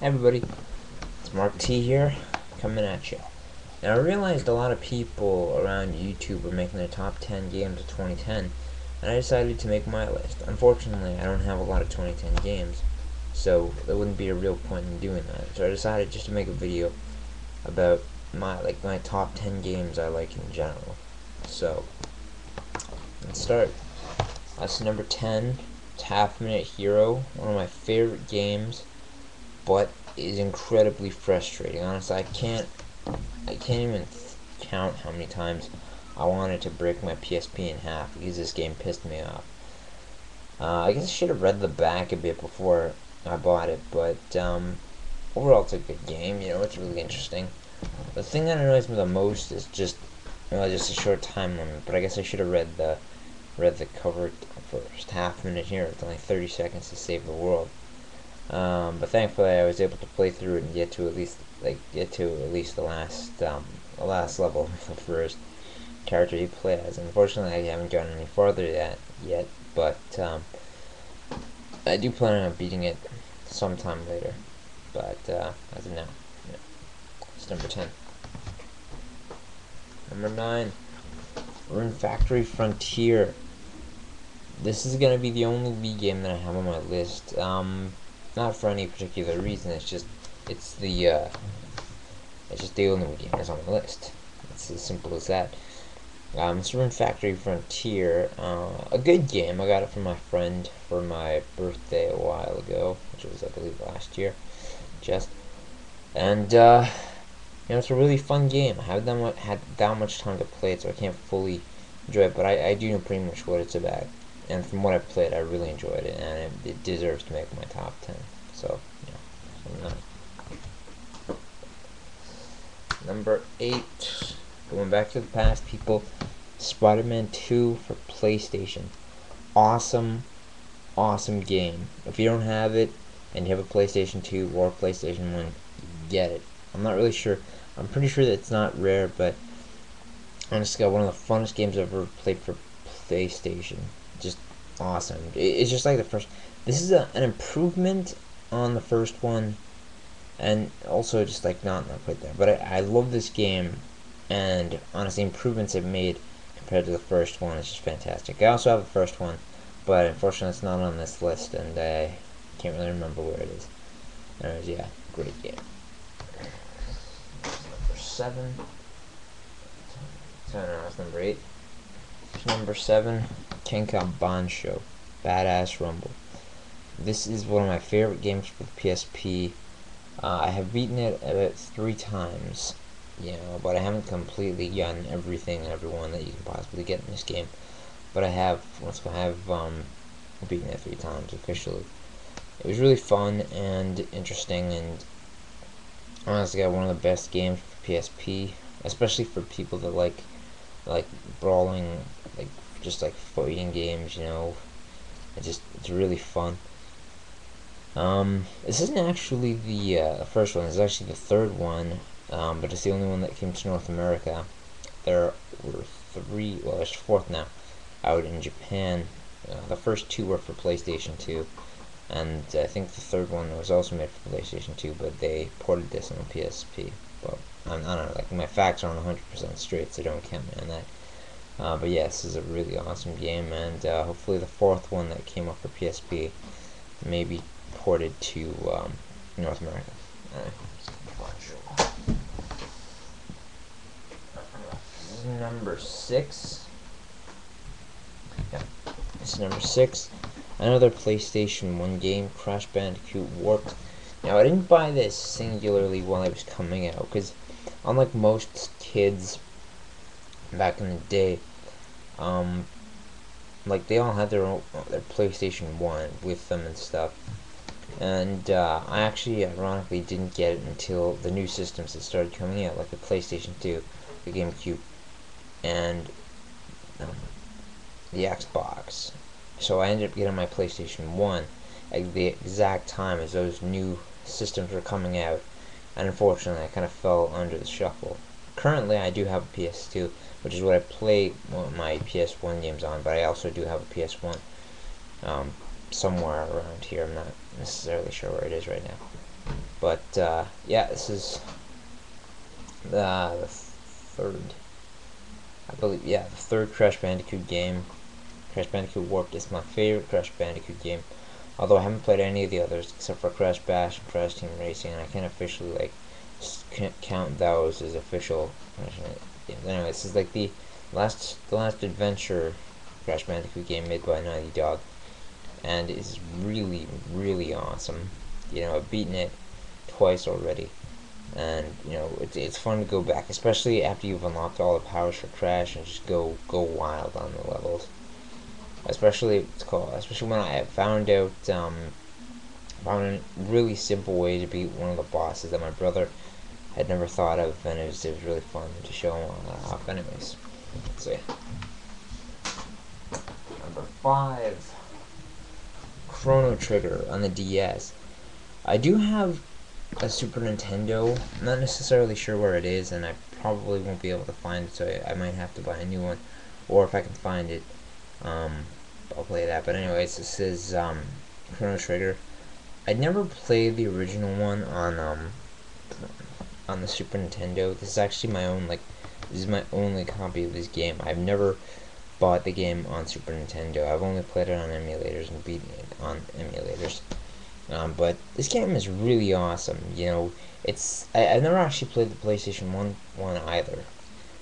Hey everybody, it's Mark T here, coming at you. Now I realized a lot of people around YouTube were making their top 10 games of 2010, and I decided to make my list. Unfortunately, I don't have a lot of 2010 games, so there wouldn't be a real point in doing that. So I decided just to make a video about my top 10 games I like in general. So let's start. That's number 10. It's Half Minute Hero, one of my favorite games, but is incredibly frustrating. Honestly, I can't even count how many times I wanted to break my PSP in half because this game pissed me off. I guess I should have read the back a bit before I bought it, but overall it's a good game. You know, it's really interesting. The thing that annoys me the most is just a short time limit. But I guess I should have read the cover first. Half Minute Hero. It's only 30 seconds to save the world. But thankfully, I was able to play through it and get to at least the last level of the first character you play as. Unfortunately, I haven't gotten any farther yet, but I do plan on beating it sometime later. But as of now, yeah. It's number 10. Number 9, Rune Factory Frontier. This is gonna be the only Wii game that I have on my list. Not for any particular reason. It's just the only Wii game that's on my list. It's as simple as that. It's Rune Factory Frontier. A good game. I got it from my friend for my birthday a while ago, which was I believe last year. And it's a really fun game. I haven't had that much time to play it, so I can't fully enjoy it. But I do know pretty much what it's about. And from what I've played, I really enjoyed it, and it deserves to make my top 10. So, yeah. Number 8, going back to the past, people, SpiderMan 2 for PlayStation. Awesome game. If you don't have it, and you have a PlayStation 2 or PlayStation 1, get it. I'm not really sure. I'm pretty sure that it's not rare, but honestly, one of the funnest games I've ever played for PlayStation. Just awesome. It's just like the first. This is an improvement on the first one, and also just like not quite there. But I love this game, and honestly, improvements I've made compared to the first one is just fantastic. I also have the first one, but unfortunately, it's not on this list, and I can't really remember where it is. Anyways, yeah, great game. Number 7. So no, that's number 8. Number 7, Kenka Bansho, Badass Rumble. This is one of my favorite games for the PSP. I have beaten it about 3 times, but I haven't completely gotten everything and everyone that you can possibly get in this game. But I have beaten it 3 times officially. It was really fun and interesting, and honestly, got one of the best games for PSP, especially for people that like brawling, just like fighting games. It's really fun. This isn't actually the first one. It's actually the third one, but it's the only one that came to North America. There were 3. Well, there's a 4th now, out in Japan. The first 2 were for PlayStation 2, and I think the 3rd one was also made for PlayStation 2, but they ported this on the PSP. But I don't know, like my facts aren't 100% straight, so don't count me on that. But yeah, this is a really awesome game, and hopefully the 4th one that came up for PSP may be ported to North America. This is number 6. Yeah, this is number 6. Another PlayStation 1 game, Crash Bandicoot Warped. Now, I didn't buy this singularly while it was coming out, because unlike most kids back in the day, they all had their PlayStation 1 with them and stuff. And I actually, ironically, didn't get it until the new systems that started coming out, like the PlayStation 2, the GameCube, and the Xbox. So I ended up getting my PlayStation 1 at the exact time as those new systems were coming out, and unfortunately I kind of fell under the shuffle. Currently I do have a PS2, which is what I play my PS1 games on, but I also do have a PS1 somewhere around here. I'm not necessarily sure where it is right now. But yeah, this is the third, I believe, yeah, the third Crash Bandicoot game. Crash Bandicoot Warped is my favorite Crash Bandicoot game, although I haven't played any of the others except for Crash Bash and Crash Team Racing, and I can't officially like count those as official. Yeah, anyway, this is like the last adventure Crash Bandicoot game made by Naughty Dog, and it's really, really awesome. You know, I've beaten it twice already, and you know it's fun to go back, especially after you've unlocked all the powers for Crash, and just go wild on the levels. Especially when I found out found a really simple way to beat one of the bosses that my brother had never thought of, and it was really fun to show him off. Anyways, let's see. Number 5, Chrono Trigger on the DS. I do have a Super Nintendo. I'm not necessarily sure where it is, and I probably won't be able to find it, so I might have to buy a new one, or if I can find it, I'll play that. But anyways, this is Chrono Trigger. I'd never played the original one on the Super Nintendo. This is actually my own, like, this is my only copy of this game. I've never bought the game on Super Nintendo. I've only played it on emulators and beaten it on emulators. But this game is really awesome. You know, I've never actually played the PlayStation 1 either,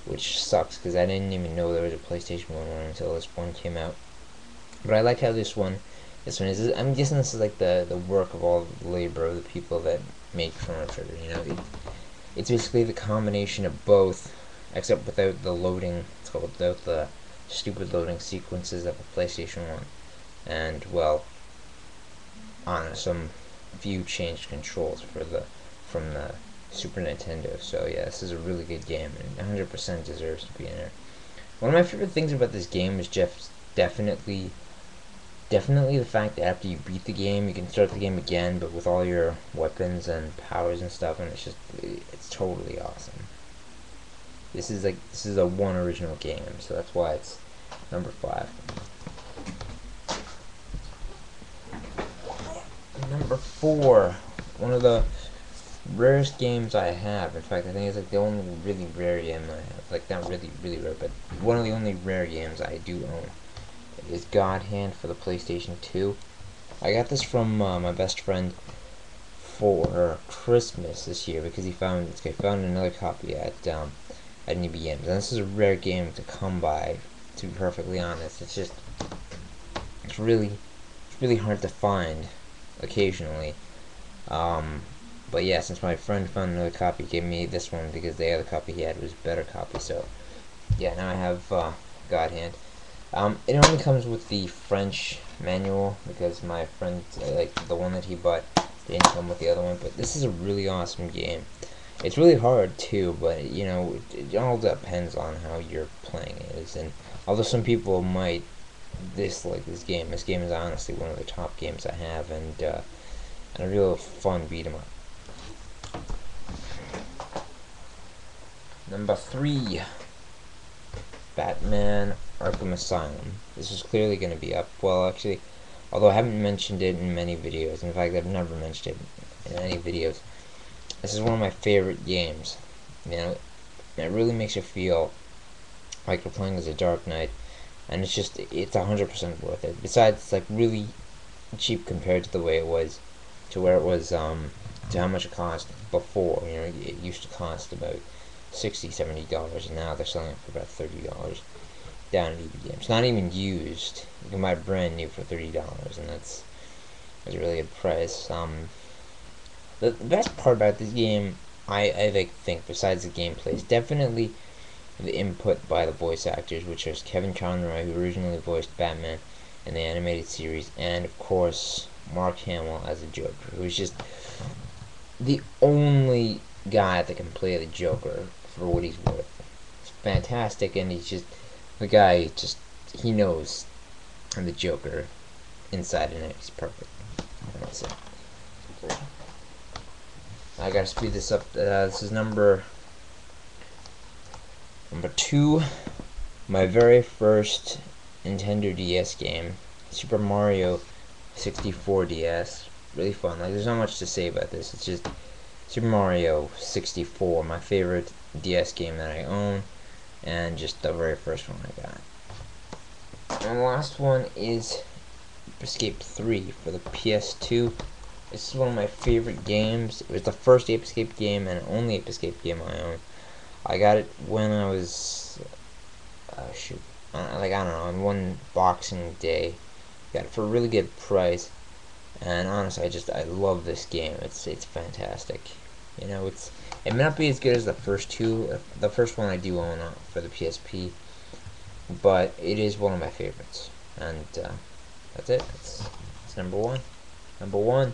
which sucks because I didn't even know there was a PlayStation 1 until this one came out. But I like how this one is. I'm guessing this is like the work of all the labor of the people that make Chrono Trigger. You know, it's basically the combination of both, except without the loading. It's called without the stupid loading sequences of the PlayStation 1, and well, on some few changed controls from the Super Nintendo. So yeah, this is a really good game, and 100% deserves to be in there. One of my favorite things about this game is definitely the fact that after you beat the game, you can start the game again, but with all your weapons and powers and stuff, and it's totally awesome. This is a one original game, so that's why it's number 5. Number 4, one of the rarest games I have. In fact, I think it's like the only really rare game I have. Like, not really, really rare, but one of the only rare games I do own. It is God Hand for the PlayStation 2. I got this from my best friend for Christmas this year because he found another copy at EBMs. And this is a rare game to come by, to be perfectly honest. It's really hard to find occasionally. But yeah, since my friend found another copy, he gave me this one because the other copy he had was a better copy. So yeah, now I have God Hand. It only comes with the French manual because my friend, like the one that he bought, didn't come with the other one. But this is a really awesome game. It's really hard too, but you know, it all depends on how you're playing it. And although some people might dislike this game is honestly one of the top games I have, and a real fun beat 'em up. Number 3, Batman Arkham Asylum. This is clearly going to be up. Well, actually, although I haven't mentioned it in many videos. In fact, I've never mentioned it in any videos. This is one of my favorite games. You know, it really makes you feel like you're playing as a Dark Knight, and it's 100% worth it. Besides, it's like really cheap compared to the way it was, to where it was, to how much it cost before. You know, it used to cost about $60-$70, and now they're selling it for about $30 down at EB Games. Not even used. You can buy brand new for $30, and that's a really good price. The best part about this game, I think, besides the gameplay, is definitely the input by the voice actors, which is Kevin Conroy, who originally voiced Batman in the animated series, and of course Mark Hamill as the Joker, who's just the only guy that can play the Joker for what he's worth. It's fantastic, and he's just the guy. He knows the Joker inside and out. He's perfect. That's it. I gotta speed this up. This is number 2. My very first Nintendo DS game, Super Mario 64 DS. really fun. Like, there's not much to say about this. It's just Super Mario 64, my favorite DS game that I own, and just the very first one I got. And the last one is Escape 3 for the PS2. This is one of my favorite games. It was the first Ape Escape game and only Ape Escape game I own. I got it when I was, like, I don't know, on one Boxing Day. Got it for a really good price. And honestly, I love this game. It's fantastic. You know, it may not be as good as the first two. The first one I do own for the PSP, but it is one of my favorites. And that's it. It's number one. Number one.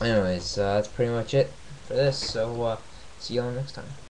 Anyways, that's pretty much it for this. So see you all next time.